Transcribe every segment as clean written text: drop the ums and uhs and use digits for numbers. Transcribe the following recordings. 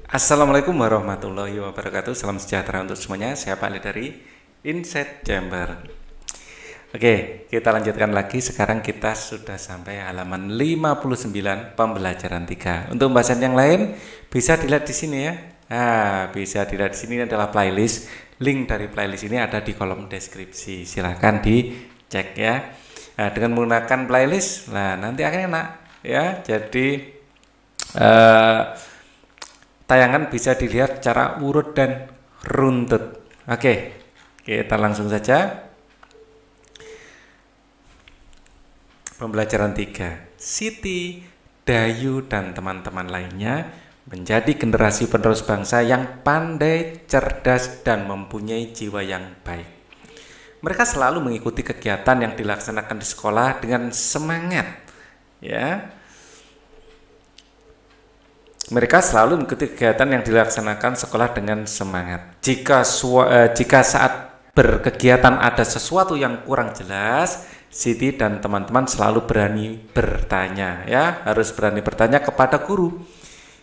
Assalamualaikum warahmatullahi wabarakatuh. Salam sejahtera untuk semuanya. Saya Pak Ali dari Insight Jember. Oke, kita lanjutkan lagi. Sekarang kita sudah sampai halaman 59 pembelajaran 3. Untuk pembahasan yang lain bisa dilihat di sini ya. Nah, bisa dilihat di sini adalah playlist. Link dari playlist ini ada di kolom deskripsi. Silahkan dicek ya. Nah, dengan menggunakan playlist, nah nanti akan enak ya. Jadi tayangan bisa dilihat secara urut dan runtut. Oke, kita langsung saja. Pembelajaran 3. Siti, Dayu, dan teman-teman lainnya menjadi generasi penerus bangsa yang pandai, cerdas, dan mempunyai jiwa yang baik. Mereka selalu mengikuti kegiatan yang dilaksanakan di sekolah dengan semangat. Ya, mereka selalu mengikuti kegiatan yang dilaksanakan sekolah dengan semangat. Jika saat berkegiatan ada sesuatu yang kurang jelas, Siti dan teman-teman selalu berani bertanya, ya, harus berani bertanya kepada guru.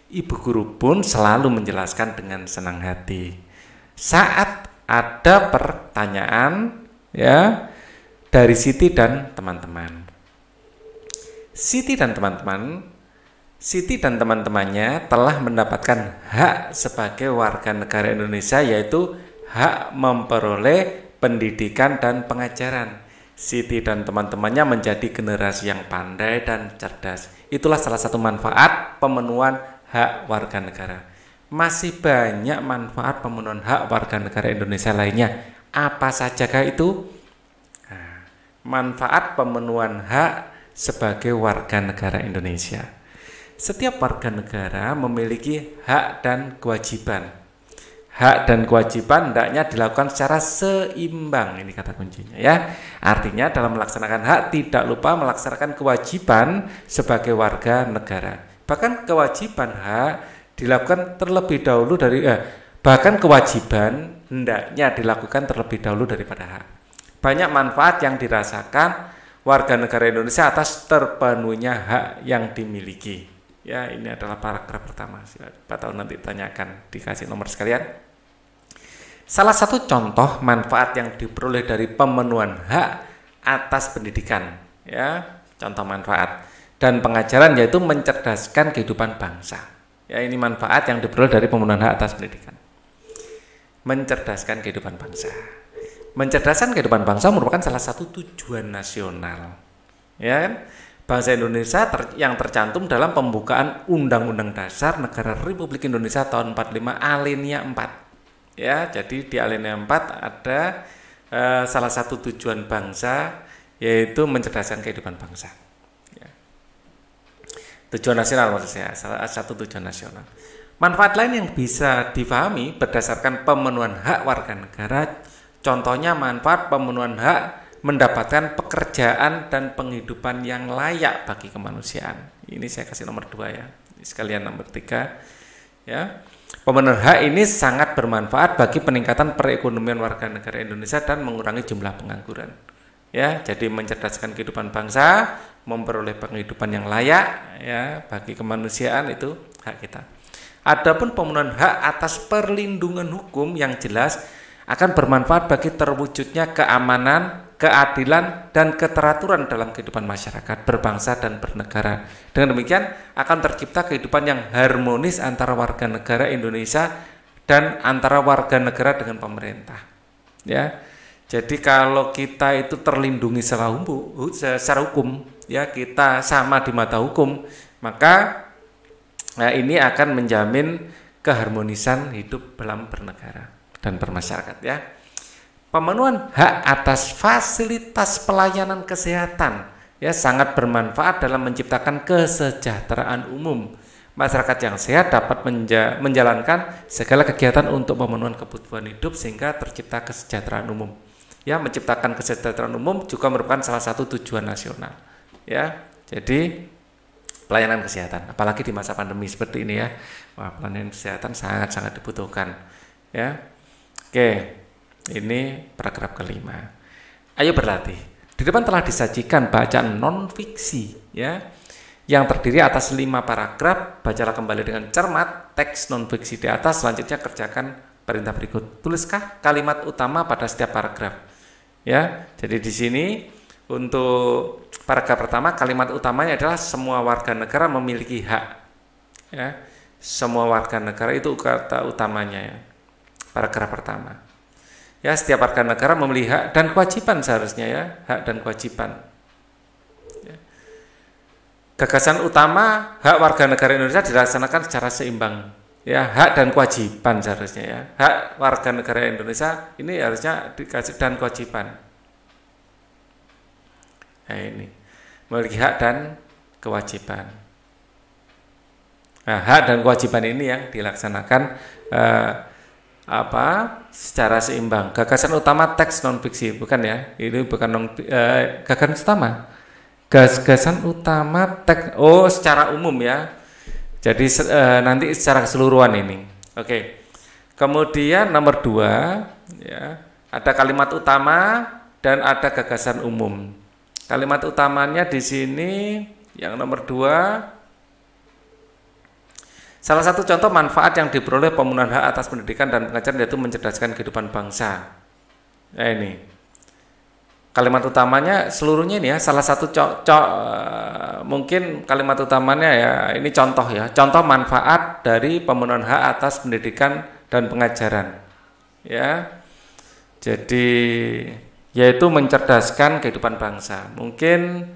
Ibu guru pun selalu menjelaskan dengan senang hati. Saat ada pertanyaan, ya, dari Siti dan teman-teman. Siti dan teman-temannya telah mendapatkan hak sebagai warga negara Indonesia, yaitu hak memperoleh pendidikan dan pengajaran. Siti dan teman-temannya menjadi generasi yang pandai dan cerdas. Itulah salah satu manfaat pemenuhan hak warga negara. Masih banyak manfaat pemenuhan hak warga negara Indonesia lainnya. Apa sajakah itu? Nah, manfaat pemenuhan hak sebagai warga negara Indonesia. Setiap warga negara memiliki hak dan kewajiban. Hak dan kewajiban hendaknya dilakukan secara seimbang, ini kata kuncinya ya. Artinya dalam melaksanakan hak tidak lupa melaksanakan kewajiban sebagai warga negara. Bahkan kewajiban hak dilakukan terlebih dahulu bahkan kewajiban hendaknya dilakukan terlebih dahulu daripada hak. Banyak manfaat yang dirasakan warga negara Indonesia atas terpenuhinya hak yang dimiliki. Ya, ini adalah paragraf pertama. Pak tahu nanti tanyakan, dikasih nomor sekalian. Salah satu contoh manfaat yang diperoleh dari pemenuhan hak atas pendidikan, ya, contoh manfaat dan pengajaran yaitu mencerdaskan kehidupan bangsa. Ya, ini manfaat yang diperoleh dari pemenuhan hak atas pendidikan. Mencerdaskan kehidupan bangsa. Mencerdaskan kehidupan bangsa merupakan salah satu tujuan nasional. Ya kan? Bangsa Indonesia yang tercantum dalam pembukaan Undang-Undang Dasar Negara Republik Indonesia tahun 45 alinea 4. Ya, jadi di alinea 4 ada salah satu tujuan bangsa yaitu mencerdaskan kehidupan bangsa. Ya. Tujuan nasional maksud saya, salah satu tujuan nasional. Manfaat lain yang bisa difahami berdasarkan pemenuhan hak warga negara, contohnya manfaat pemenuhan hak mendapatkan pekerjaan dan penghidupan yang layak bagi kemanusiaan. Ini saya kasih nomor 2 ya. Sekalian nomor 3 ya. Pemenuhan hak ini sangat bermanfaat bagi peningkatan perekonomian warga negara Indonesia dan mengurangi jumlah pengangguran. Ya, jadi mencerdaskan kehidupan bangsa, memperoleh penghidupan yang layak ya bagi kemanusiaan, itu hak kita. Adapun pemenuhan hak atas perlindungan hukum yang jelas akan bermanfaat bagi terwujudnya keamanan, keadilan, dan keteraturan dalam kehidupan masyarakat, berbangsa, dan bernegara. Dengan demikian akan tercipta kehidupan yang harmonis antara warga negara Indonesia dan antara warga negara dengan pemerintah. Ya, jadi kalau kita itu terlindungi secara hukum, ya, kita sama di mata hukum, maka ini akan menjamin keharmonisan hidup dalam bernegara dan bermasyarakat ya. Pemenuhan hak atas fasilitas pelayanan kesehatan ya sangat bermanfaat dalam menciptakan kesejahteraan umum. Masyarakat yang sehat dapat menjalankan segala kegiatan untuk pemenuhan kebutuhan hidup sehingga tercipta kesejahteraan umum. Ya, menciptakan kesejahteraan umum juga merupakan salah satu tujuan nasional. Ya, jadi pelayanan kesehatan, apalagi di masa pandemi seperti ini ya. Wah, pelayanan kesehatan sangat-sangat dibutuhkan. Ya. Oke. Ini paragraf kelima. Ayo berlatih. Di depan telah disajikan bacaan non-fiksi, ya. yang terdiri atas 5 paragraf. Bacalah kembali dengan cermat teks non-fiksi di atas. Selanjutnya kerjakan perintah berikut. Tuliskah kalimat utama pada setiap paragraf. Ya, jadi di sini untuk paragraf pertama kalimat utamanya adalah semua warga negara memiliki hak. Ya, semua warga negara itu kata utamanya ya. Paragraf pertama. Ya, setiap warga negara memiliki hak dan kewajiban seharusnya ya, hak dan kewajiban. Gagasan utama hak warga negara Indonesia dilaksanakan secara seimbang. Ya, hak dan kewajiban seharusnya ya. Hak warga negara Indonesia ini harusnya dikasih dan kewajiban. Nah, ini memiliki hak dan kewajiban. Nah, hak dan kewajiban ini yang dilaksanakan secara seimbang. Gagasan utama teks non fiksi, bukan ya? Ini bukan gagasan utama. Gagasan utama teks secara umum ya. Jadi nanti secara keseluruhan ini. Oke. Kemudian nomor 2 ya, ada kalimat utama dan ada gagasan umum. Kalimat utamanya di sini yang nomor 2, salah satu contoh manfaat yang diperoleh pemenuhan hak atas pendidikan dan pengajaran yaitu mencerdaskan kehidupan bangsa. Nah, ini kalimat utamanya seluruhnya ini ya, salah satu mungkin kalimat utamanya ya, ini contoh ya, contoh manfaat dari pemenuhan hak atas pendidikan dan pengajaran. Ya. Jadi yaitu mencerdaskan kehidupan bangsa. Mungkin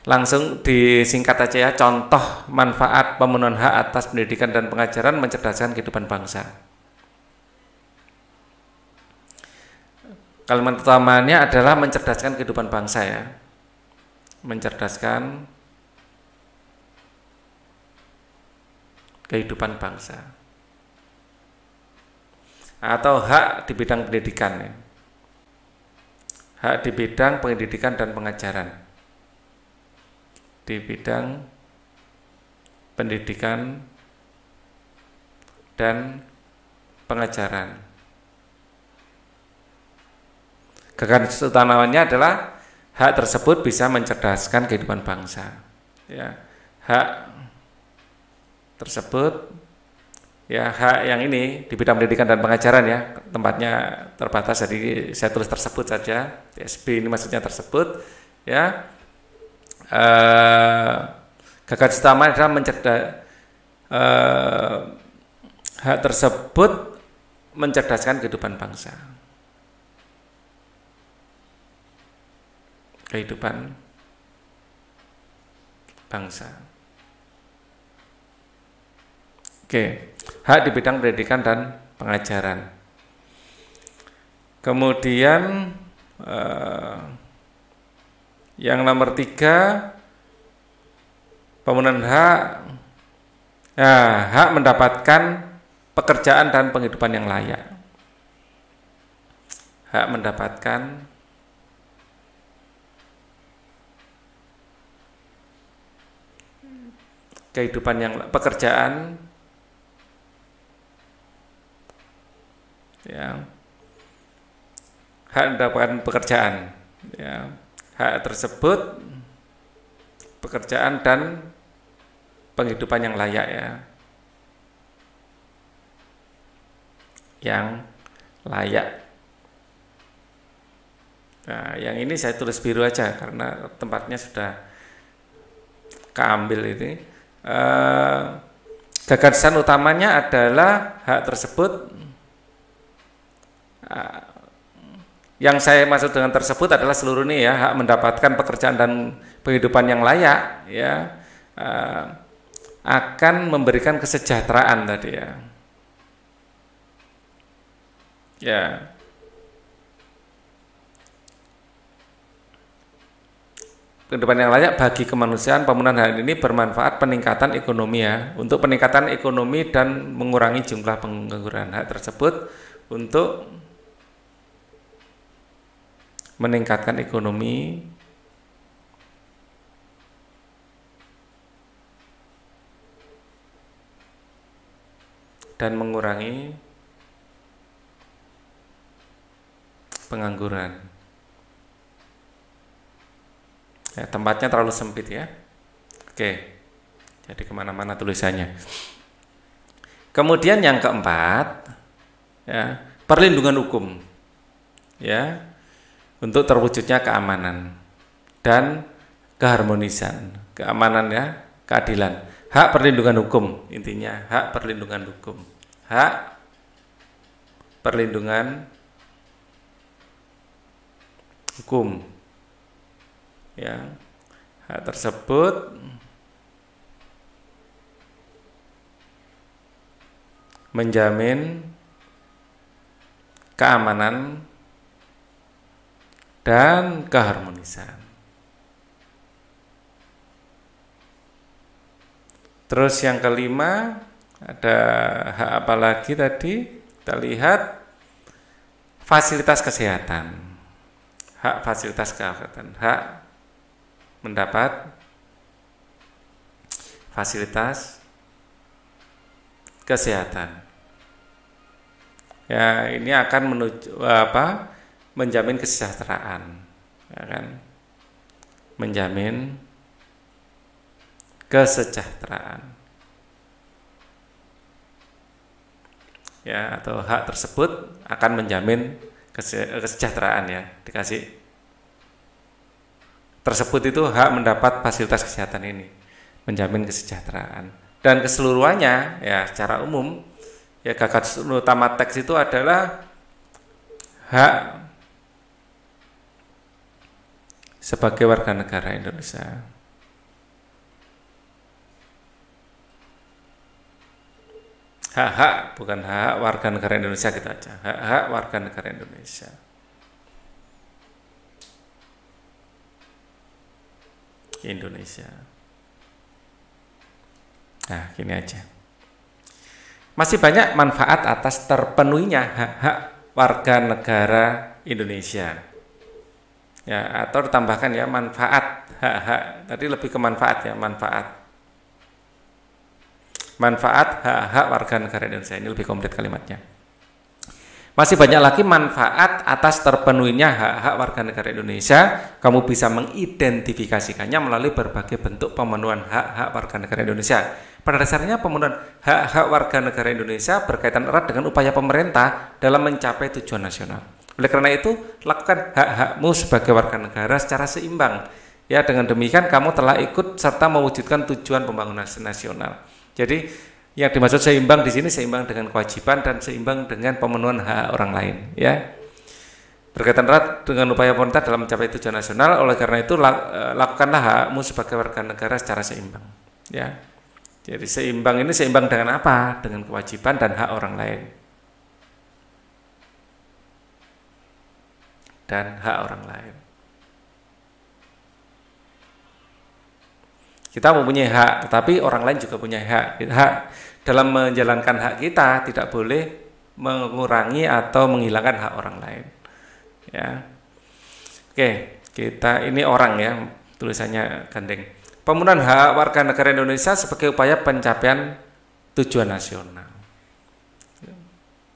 langsung disingkat aja ya, contoh manfaat pemenuhan hak atas pendidikan dan pengajaran mencerdaskan kehidupan bangsa. Kalimat utamanya adalah mencerdaskan kehidupan bangsa ya. Mencerdaskan kehidupan bangsa. Atau hak di bidang pendidikan ya. Hak di bidang pendidikan dan pengajaran. Di bidang pendidikan dan pengajaran. Gagasan utamanya adalah hak tersebut bisa mencerdaskan kehidupan bangsa. Ya, hak tersebut, ya hak yang ini di bidang pendidikan dan pengajaran ya, tempatnya terbatas, jadi saya tulis tersebut saja. TSB ini maksudnya tersebut. Ya, gagasan utama adalah hak tersebut mencerdaskan kehidupan bangsa. Kehidupan bangsa. Oke, hak di bidang pendidikan dan pengajaran. Kemudian yang nomor 3, pemenuhan hak, hak mendapatkan pekerjaan dan penghidupan yang layak. Hak mendapatkan kehidupan yang pekerjaan ya, hak mendapatkan pekerjaan ya, hak tersebut pekerjaan dan penghidupan yang layak ya, yang layak. Nah, yang ini saya tulis biru aja karena tempatnya sudah keambil ini. Gagasan utamanya adalah hak tersebut, yang saya maksud dengan tersebut adalah seluruh ini ya, hak mendapatkan pekerjaan dan penghidupan yang layak ya, akan memberikan kesejahteraan tadi ya. Ya. Kehidupan yang layak bagi kemanusiaan. Pemenuhan hal ini bermanfaat peningkatan ekonomi ya, untuk peningkatan ekonomi dan mengurangi jumlah pengangguran. Hak tersebut untuk meningkatkan ekonomi dan mengurangi pengangguran. Ya, tempatnya terlalu sempit ya. Oke. Jadi kemana-mana tulisannya. Kemudian yang keempat, ya, perlindungan hukum, ya, untuk terwujudnya keamanan dan keharmonisan, keamanan ya, keadilan, hak perlindungan hukum, intinya hak perlindungan hukum, hak perlindungan hukum, ya, hak tersebut menjamin keamanan dan keharmonisan. Terus yang kelima, ada hak apa lagi tadi? Kita lihat fasilitas kesehatan. Hak fasilitas kesehatan, hak mendapat fasilitas kesehatan. Ya, ini akan menjamin kesejahteraan, ya kan? Menjamin kesejahteraan. Ya, atau hak tersebut akan menjamin kesejahteraan, ya, dikasih tersebut itu hak mendapat fasilitas kesehatan ini, menjamin kesejahteraan. Dan keseluruhannya, ya, secara umum, ya, gagasan utama teks itu adalah hak sebagai warga negara Indonesia. Hak-hak, bukan hak warga negara Indonesia, gitu aja. Hak-hak warga negara Indonesia. Indonesia. Nah, gini aja. Masih banyak manfaat atas terpenuhinya hak-hak warga negara Indonesia. Ya, atau ditambahkan ya manfaat hak-hak. Tadi lebih ke manfaat ya, manfaat. Manfaat hak-hak warga negara Indonesia, ini lebih komplit kalimatnya. Masih banyak lagi manfaat atas terpenuhinya hak-hak warga negara Indonesia. Kamu bisa mengidentifikasikannya melalui berbagai bentuk pemenuhan hak-hak warga negara Indonesia. Pada dasarnya pemenuhan hak-hak warga negara Indonesia berkaitan erat dengan upaya pemerintah dalam mencapai tujuan nasional. Oleh karena itu, lakukan hak-hakmu sebagai warga negara secara seimbang. Ya, dengan demikian kamu telah ikut serta mewujudkan tujuan pembangunan nasional. Jadi yang dimaksud seimbang di sini seimbang dengan kewajiban dan seimbang dengan pemenuhan hak orang lain, ya. Berkaitan erat dengan upaya pemerintah dalam mencapai tujuan nasional. Oleh karena itu lakukanlah hakmu sebagai warga negara secara seimbang, ya. Jadi seimbang ini seimbang dengan apa? Dengan kewajiban dan hak orang lain. Dan hak orang lain. Kita mempunyai hak, tetapi orang lain juga punya hak. Hak dalam menjalankan hak kita tidak boleh mengurangi atau menghilangkan hak orang lain. Ya, oke, kita ini orang ya, tulisannya gandeng. Pemenuhan hak warga negara Indonesia sebagai upaya pencapaian tujuan nasional.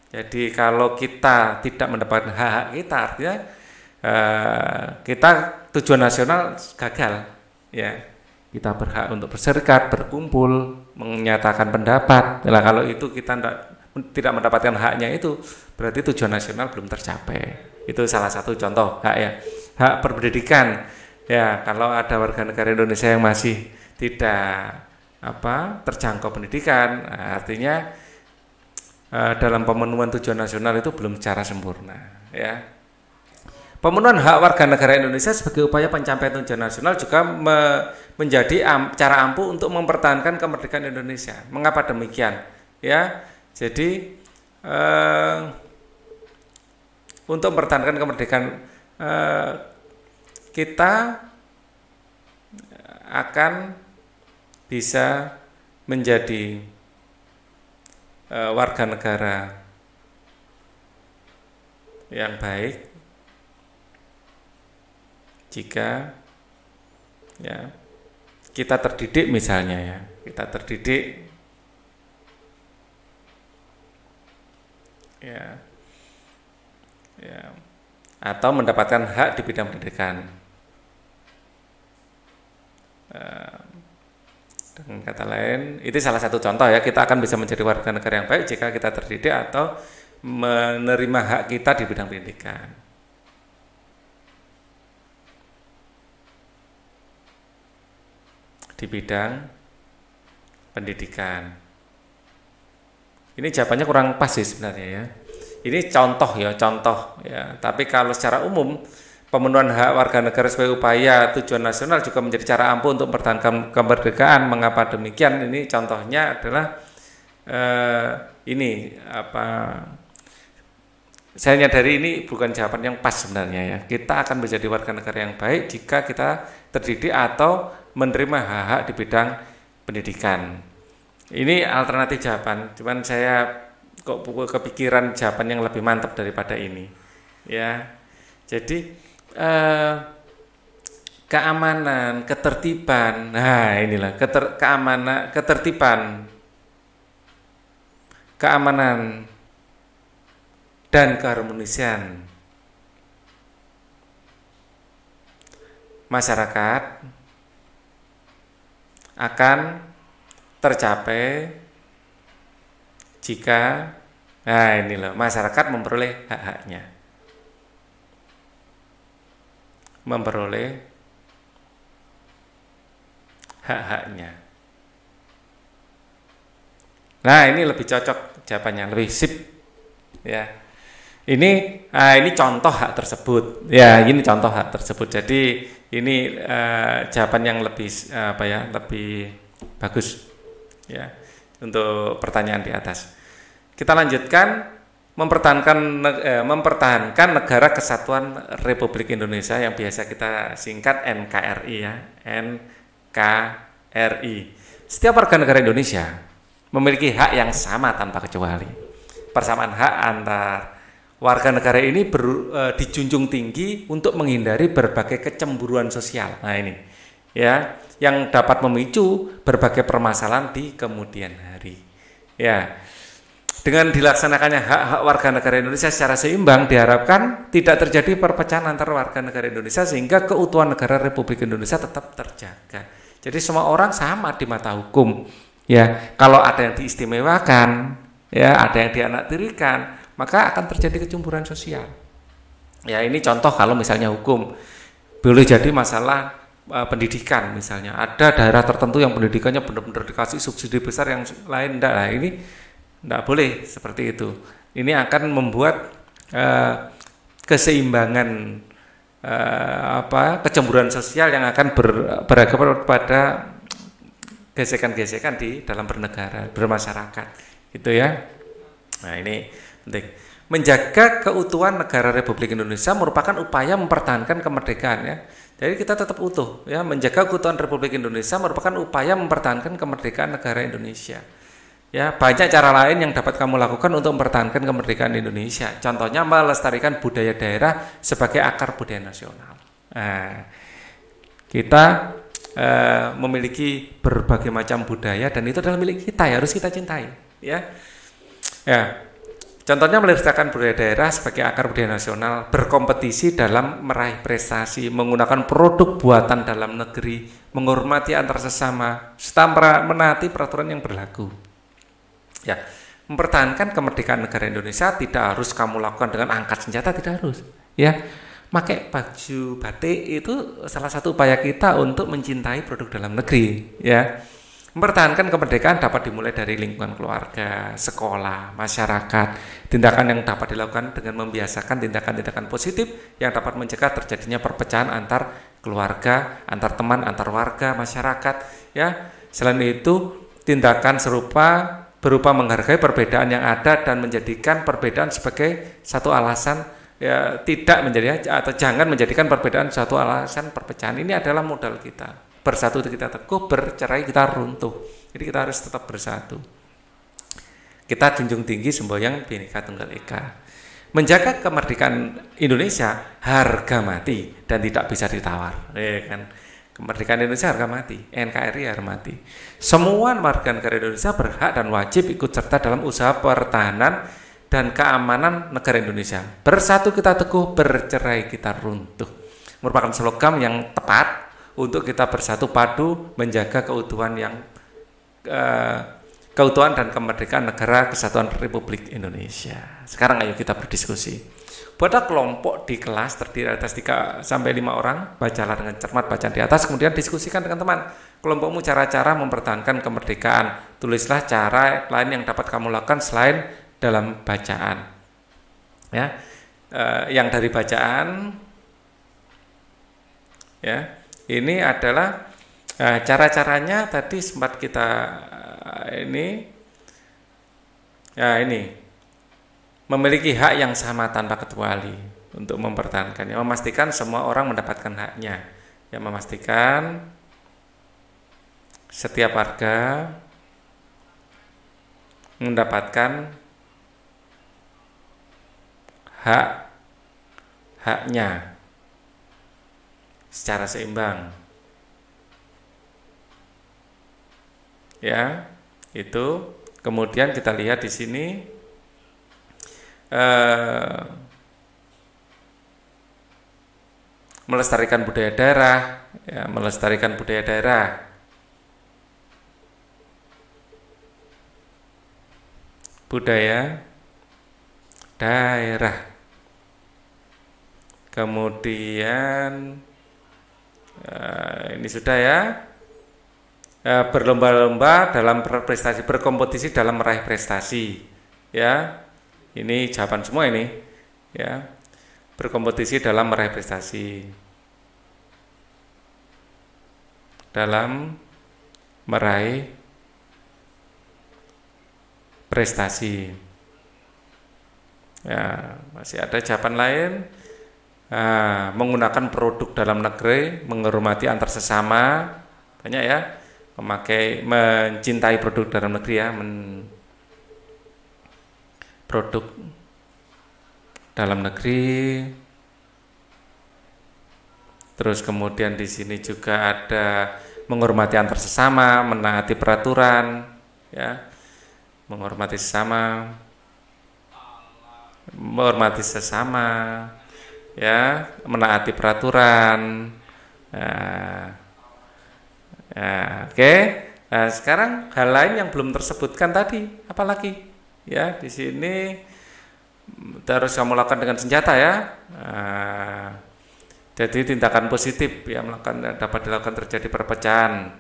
Jadi kalau kita tidak mendapatkan hak-hak kita, artinya kita tujuan nasional gagal, ya. Kita berhak untuk berserikat, berkumpul, menyatakan pendapat. Nah, kalau itu kita tidak mendapatkan haknya itu, berarti tujuan nasional belum tercapai. Itu salah satu contoh hak, ya. Hak berpendidikan. Ya, kalau ada warga negara Indonesia yang masih tidak terjangkau pendidikan, artinya dalam pemenuhan tujuan nasional itu belum secara sempurna, ya. Pemenuhan hak warga negara Indonesia sebagai upaya pencapaian tujuan nasional juga menjadi cara ampuh untuk mempertahankan kemerdekaan Indonesia. Mengapa demikian? Ya, jadi untuk mempertahankan kemerdekaan kita akan bisa menjadi warga negara yang baik jika ya kita terdidik, misalnya ya, kita terdidik ya atau mendapatkan hak di bidang pendidikan. Dengan kata lain, itu salah satu contoh ya, kita akan bisa menjadi warga negara yang baik jika kita terdidik atau menerima hak kita di bidang pendidikan. Di bidang pendidikan. Ini jawabannya kurang pas sih sebenarnya ya. Ini contoh ya, Tapi kalau secara umum, pemenuhan hak warga negara sebagai upaya tujuan nasional juga menjadi cara ampuh untuk mempertahankan kemerdekaan. Mengapa demikian? Ini contohnya adalah saya nyadari ini bukan jawaban yang pas sebenarnya ya. Kita akan menjadi warga negara yang baik jika kita terdidik atau menerima hak-hak di bidang pendidikan. Ini alternatif jawaban, cuman saya kok kepikiran jawaban yang lebih mantap daripada ini ya. Jadi keamanan, ketertiban, nah inilah keamanan dan keharmonisan masyarakat akan tercapai jika masyarakat memperoleh hak-haknya. Nah, ini lebih cocok jawabannya, lebih sip ya. Ini contoh hak tersebut. Ya, ini contoh hak tersebut. Jadi ini jawaban yang lebih lebih bagus ya untuk pertanyaan di atas. Kita lanjutkan, mempertahankan Negara Kesatuan Republik Indonesia yang biasa kita singkat NKRI ya, NKRI. Setiap warga negara Indonesia memiliki hak yang sama tanpa kecuali. Persamaan hak antar warga negara ini dijunjung tinggi untuk menghindari berbagai kecemburuan sosial. Nah ini ya, yang dapat memicu berbagai permasalahan di kemudian hari. Ya, dengan dilaksanakannya hak-hak warga negara Indonesia secara seimbang, diharapkan tidak terjadi perpecahan antar warga negara Indonesia sehingga keutuhan negara Republik Indonesia tetap terjaga. Jadi semua orang sama di mata hukum. Ya, kalau ada yang diistimewakan, ya ada yang dianaktirikan, maka akan terjadi kecemburuan sosial. Ya, ini contoh kalau misalnya hukum. Boleh jadi masalah pendidikan misalnya. Ada daerah tertentu yang pendidikannya benar-benar dikasih subsidi besar, yang lain enggak. Nah, ini enggak boleh seperti itu. Ini akan membuat keseimbangan kecemburuan sosial yang akan berakibat pada gesekan-gesekan di dalam bernegara, bermasyarakat. Gitu ya. Nah, ini penting. Menjaga keutuhan negara Republik Indonesia merupakan upaya mempertahankan kemerdekaan ya. Jadi kita tetap utuh ya, menjaga keutuhan Republik Indonesia merupakan upaya mempertahankan kemerdekaan negara Indonesia. Ya, banyak cara lain yang dapat kamu lakukan untuk mempertahankan kemerdekaan Indonesia. Contohnya melestarikan budaya daerah sebagai akar budaya nasional. Nah, kita memiliki berbagai macam budaya dan itu adalah milik kita, ya, harus kita cintai ya. Contohnya melestarikan budaya daerah sebagai akar budaya nasional, berkompetisi dalam meraih prestasi, menggunakan produk buatan dalam negeri, menghormati antar sesama, serta menaati peraturan yang berlaku. Ya, mempertahankan kemerdekaan negara Indonesia tidak harus kamu lakukan dengan angkat senjata, tidak harus ya. Pakai baju batik itu salah satu upaya kita untuk mencintai produk dalam negeri ya. Mempertahankan kemerdekaan dapat dimulai dari lingkungan keluarga, sekolah, masyarakat. Tindakan yang dapat dilakukan dengan membiasakan tindakan-tindakan positif yang dapat mencegah terjadinya perpecahan antar keluarga, antar teman, antar warga, masyarakat ya. Selain itu, tindakan serupa berupa menghargai perbedaan yang ada dan menjadikan perbedaan sebagai satu alasan ya, tidak menjadi atau jangan menjadikan perbedaan suatu alasan perpecahan. Ini adalah modal kita. Bersatu kita teguh, bercerai kita runtuh. Jadi kita harus tetap bersatu. Kita junjung tinggi semboyan Bhinneka Tunggal Ika. Menjaga kemerdekaan Indonesia harga mati dan tidak bisa ditawar. Kan? Kemerdekaan Indonesia harga mati, NKRI harga mati. Semua warga negara Indonesia berhak dan wajib ikut serta dalam usaha pertahanan dan keamanan negara Indonesia. Bersatu kita teguh, bercerai kita runtuh. Merupakan slogan yang tepat untuk kita bersatu padu menjaga keutuhan yang keutuhan dan kemerdekaan Negara Kesatuan Republik Indonesia. Sekarang ayo kita berdiskusi. Buatlah kelompok di kelas terdiri atas 3 sampai 5 orang, bacalah dengan cermat bacaan di atas, kemudian diskusikan dengan teman. Kelompokmu cara-cara mempertahankan kemerdekaan. Tulislah cara lain yang dapat kamu lakukan selain dalam bacaan. Ya, yang dari bacaan, ya, ini adalah cara-caranya tadi sempat kita ini, ya ini. Memiliki hak yang sama tanpa kecuali untuk mempertahankannya, memastikan semua orang mendapatkan haknya, yang memastikan setiap warga mendapatkan haknya secara seimbang. Ya, itu. Kemudian kita lihat di sini melestarikan budaya daerah, ya, melestarikan budaya daerah, kemudian ini sudah ya, berlomba-lomba dalam prestasi, berkompetisi dalam meraih prestasi, ya. Ini jawaban semua ini, ya. Berkompetisi dalam meraih prestasi. Dalam meraih prestasi. Ya, masih ada jawaban lain. Menggunakan produk dalam negeri, menghormati antar sesama, banyak ya. Mencintai produk dalam negeri ya, produk dalam negeri. Terus kemudian di sini juga ada menghormati antar sesama, menaati peraturan, ya, menghormati sesama, ya, menaati peraturan. Oke. Nah, sekarang hal lain yang belum tersebutkan tadi, apalagi? Ya, di sini harus kamu lakukan dengan senjata ya. Jadi tindakan positif yang dapat dilakukan terjadi perpecahan.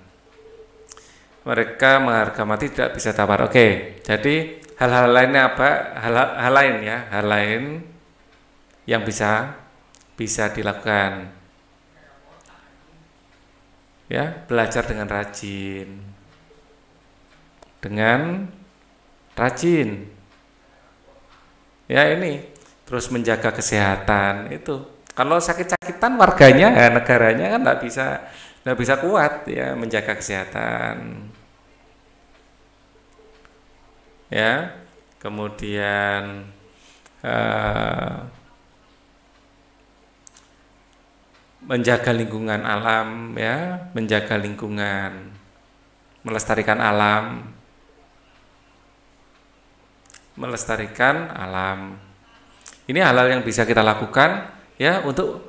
Mereka menghargai mati tidak bisa tawar. Oke, jadi hal-hal lainnya apa? Hal lain yang bisa dilakukan. Ya, belajar dengan rajin. Ya ini, terus menjaga kesehatan itu. Kalau sakit-sakitan warganya, negaranya kan nggak bisa kuat ya, menjaga kesehatan. Ya, kemudian menjaga lingkungan alam ya, menjaga lingkungan, melestarikan alam. Ini hal-hal yang bisa kita lakukan ya untuk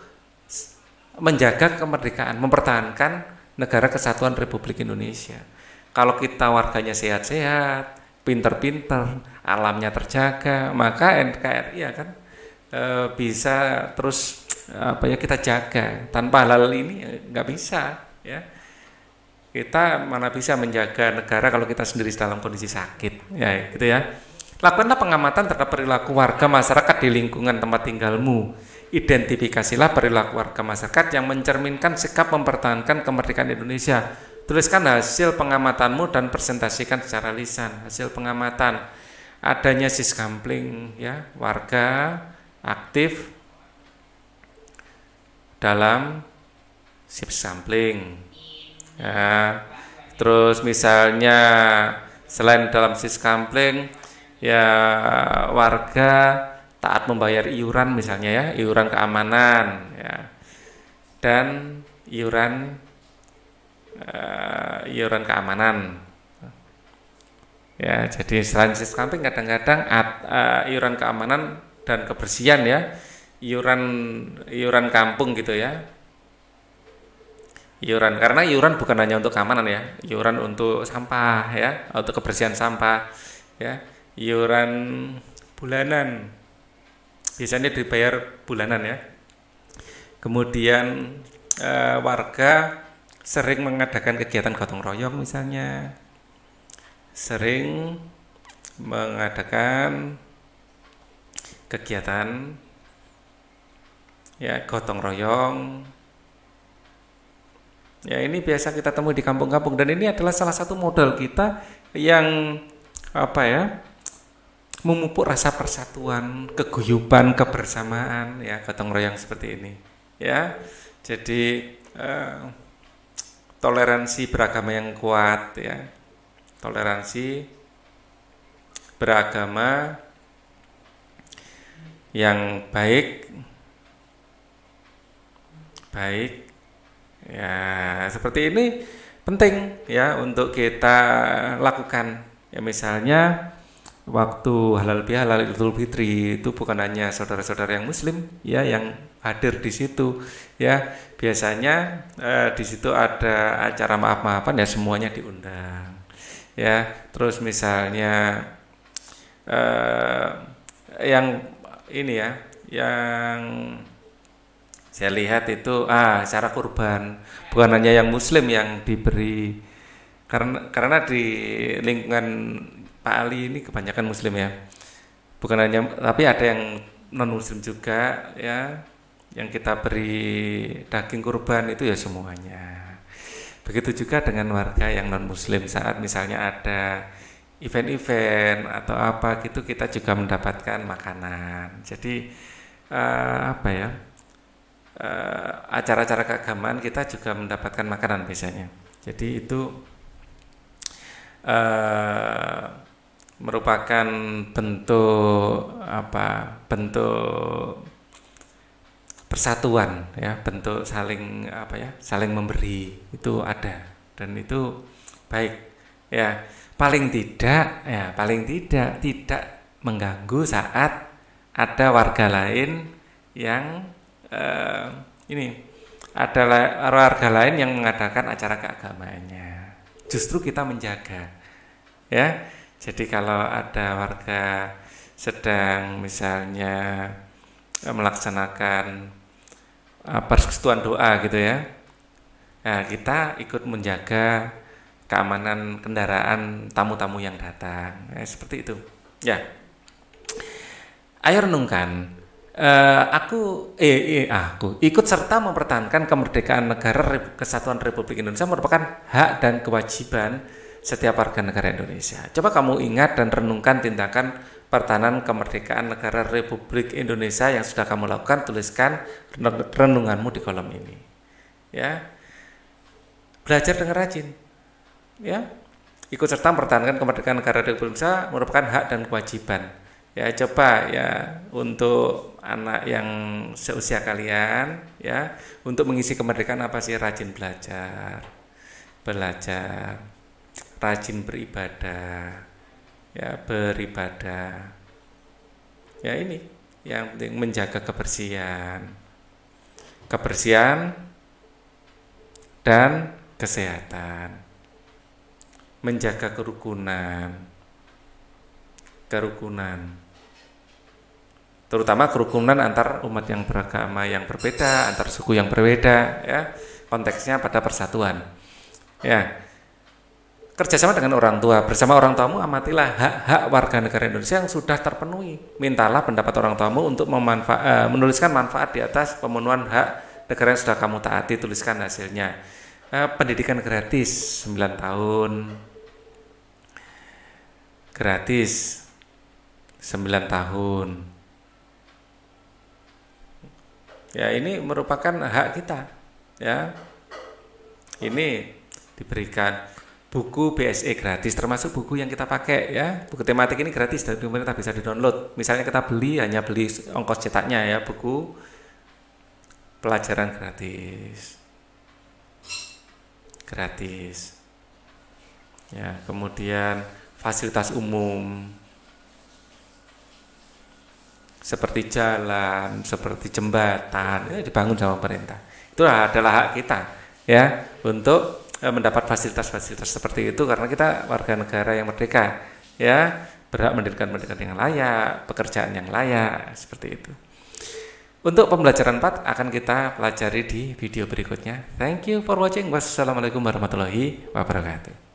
menjaga kemerdekaan, mempertahankan Negara Kesatuan Republik Indonesia. Kalau kita warganya sehat-sehat, pinter-pinter, alamnya terjaga, maka NKRI akan bisa terus kita jaga. Tanpa hal ini nggak bisa ya. Kita mana bisa menjaga negara kalau kita sendiri dalam kondisi sakit ya, gitu ya. Lakukanlah pengamatan terhadap perilaku warga masyarakat di lingkungan tempat tinggalmu. Identifikasilah perilaku warga masyarakat yang mencerminkan sikap mempertahankan kemerdekaan Indonesia. Tuliskan hasil pengamatanmu dan presentasikan secara lisan. Hasil pengamatan, adanya siskampling ya, warga aktif dalam siskampling. Ya, terus misalnya selain dalam siskampling, ya warga taat membayar iuran misalnya ya, iuran keamanan ya, dan iuran keamanan ya. Jadi selain siskampling kadang-kadang iuran keamanan dan kebersihan ya, iuran kampung gitu ya, Iuran, karena iuran bukan hanya untuk keamanan ya, iuran untuk sampah ya, untuk kebersihan sampah ya, iuran bulanan, biasanya dibayar bulanan ya. Kemudian warga sering mengadakan kegiatan gotong royong misalnya, sering mengadakan kegiatan ya gotong royong. Ya ini biasa kita temui di kampung-kampung, dan ini adalah salah satu modal kita yang apa ya, memupuk rasa persatuan, keguyuban, kebersamaan ya, gotong royong seperti ini. Ya. Jadi toleransi beragama yang kuat ya. Toleransi beragama yang baik ya, seperti ini penting ya untuk kita lakukan ya. Misalnya waktu halal bihalal Idul Fitri itu bukan hanya saudara-saudara yang muslim ya yang hadir di situ ya, biasanya di situ ada acara maaf-maafan ya, semuanya diundang ya. Terus misalnya yang ini ya, yang saya lihat itu acara kurban, bukan hanya yang muslim yang diberi, karena di lingkungan Pak Ali ini kebanyakan muslim ya, bukan hanya, tapi ada yang non muslim juga ya, yang kita beri daging kurban itu ya semuanya. Begitu juga dengan warga yang non muslim, saat misalnya ada event-event atau apa gitu, kita juga mendapatkan makanan. Jadi apa ya, acara-acara keagamaan kita juga mendapatkan makanan biasanya. Jadi itu merupakan bentuk apa, bentuk persatuan ya, bentuk saling apa ya, saling memberi, itu ada, dan itu baik ya. Paling tidak tidak mengganggu saat ada warga lain yang ini, ada warga lain yang mengadakan acara keagamaannya. Justru kita menjaga ya. Jadi kalau ada warga sedang misalnya melaksanakan persekutuan doa gitu ya, nah, kita ikut menjaga keamanan kendaraan tamu-tamu yang datang, seperti itu ya. Ayo renungkan, aku ikut serta mempertahankan kemerdekaan negara Kesatuan Republik Indonesia merupakan hak dan kewajiban setiap warga negara Indonesia. Coba kamu ingat dan renungkan tindakan pertahanan kemerdekaan negara Republik Indonesia yang sudah kamu lakukan. Tuliskan renunganmu di kolom ini ya. Belajar dengan rajin ya. Ikut serta mempertahankan kemerdekaan negara Republik Indonesia merupakan hak dan kewajiban ya. Coba ya, untuk anak yang seusia kalian ya, untuk mengisi kemerdekaan apa sih? Rajin belajar, rajin beribadah ya, ya, ini yang penting, menjaga kebersihan dan kesehatan, menjaga kerukunan, terutama kerukunan antar umat yang beragama yang berbeda, antar suku yang berbeda ya, konteksnya pada persatuan ya. Kerjasama dengan orang tua, bersama orang tuamu amatilah hak-hak warga negara Indonesia yang sudah terpenuhi. Mintalah pendapat orang tuamu untuk menuliskan manfaat di atas pemenuhan hak negara yang sudah kamu taati. Tuliskan hasilnya. Pendidikan gratis 9 tahun, gratis 9 tahun. Ya, ini merupakan hak kita ya. Ini diberikan. Buku BSE gratis, termasuk buku yang kita pakai ya. Buku tematik ini gratis, dari pemerintah bisa di-download. Misalnya kita hanya beli ongkos cetaknya ya, buku pelajaran gratis ya. Kemudian fasilitas umum seperti jalan, seperti jembatan ya, dibangun sama pemerintah. Itu adalah hak kita ya untuk mendapat fasilitas-fasilitas seperti itu karena kita warga negara yang merdeka, ya, berhak mendirikan pendidikan yang layak, pekerjaan yang layak, seperti itu. Untuk pembelajaran 4 akan kita pelajari di video berikutnya. Thank you for watching. Wassalamualaikum warahmatullahi wabarakatuh.